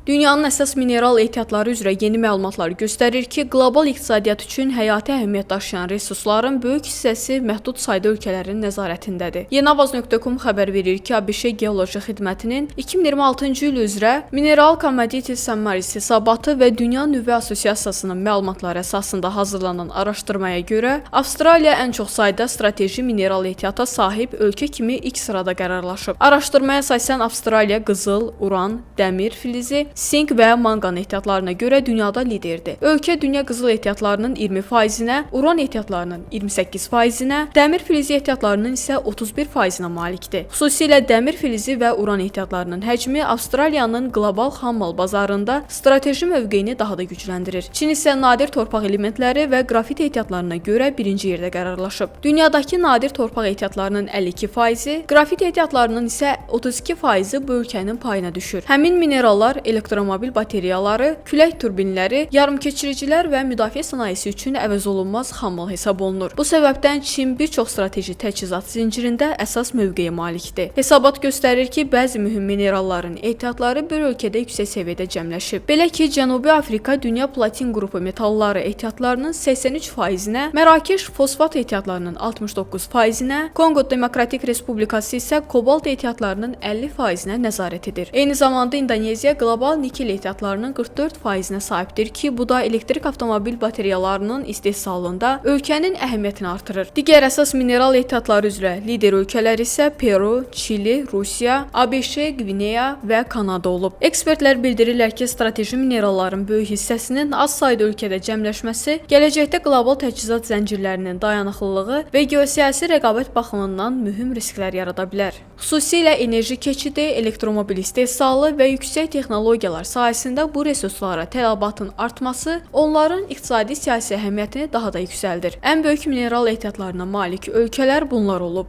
Dünyanın əsas mineral ehtiyatları üzrə yeni məlumatlar göstərir ki, qlobal iqtisadiyyat üçün həyati əhəmiyyət daşıyan resursların böyük hissəsi məhdud sayda ölkələrin nəzarətindədir. Yenavaz.com xəbər verir ki, ABŞ Geoloji Xidmətinin 2026-cı il üzrə Mineral Commodities Summaries hesabatı və Dünya Nüvə Assosiasiyasının məlumatları əsasında hazırlanan araşdırmaya görə, Avstraliya ən çox sayda strateji mineral ehtiyata sahib ölkə kimi ilk sırada qərarlaşıb. Araşdırmaya əsasən Avstraliya qızıl, uran, dəmir filizi, sink və manqan ehtiyatlarına görə dünyada liderdir. Ölkə dünya qızıl ehtiyatlarının 20%-nə, uran ehtiyatlarının 28%-nə, dəmir filizi ehtiyatlarının isə 31%-nə malikdir. Xüsusilə dəmir filizi və uran ehtiyatlarının həcmi Avstraliyanın qlobal xammal bazarında strateji mövqeyini daha da gücləndirir. Çin isə nadir torpaq elementləri və qrafit ehtiyatlarına görə birinci yerdə qərarlaşıb. Dünyadakı nadir torpaq ehtiyatlarının 52%, qrafit ehtiyatlarının isə 32%-i bu ölkənin payına düşür. Həmin minerallar elektromobil bateriyaları, külək turbinləri, yarımkeçiricilər və müdafiə sənayesi üçün əvəzolunmaz xammal hesab olunur. Bu səbəbdən Çin bir çox strateji təchizat zincirində əsas mövqeyə malikdir. Hesabat göstərir ki, bəzi mühüm mineralların ehtiyatları bir ölkədə yüksək səviyyədə cəmləşib. Belə ki, Cənubi Afrika dünya platin qrupu metalları ehtiyatlarının 83%-nə, Mərakeş fosfat ehtiyatlarının 69%-nə, Konqo Demokratik Respublikası isə kobalt ehtiyatlarının 50%-nə nəzarət edir. Eyni zamanda İndoneziya qlobal nikel ehtiyatlarının 44%-nə sahibdir ki, bu da elektrik avtomobil bateriyalarının istehsalında ölkənin əhəmiyyətini artırır. Digər əsas mineral ehtiyatları üzrə lider ölkələr isə Peru, Çili, Rusiya, ABŞ, Qvineya və Kanada olub. Ekspertlər bildirirlər ki, strateji mineralların böyük hissəsinin az sayda ölkədə cəmləşməsi gələcəkdə qlobal təchizat zəncirlərinin dayanıqlılığı və geosiyasi rəqabət baxımından mühüm risklər yarada bilər. Xüsusilə enerji keçidi, elektromobil istehsalı və yüksək texnologiyalar sayəsində bu resurslara tələbatın artması onların iqtisadi-siyasi əhəmiyyətini daha da yüksəldir. Ən böyük mineral ehtiyatlarına malik ölkələr bunlar olub.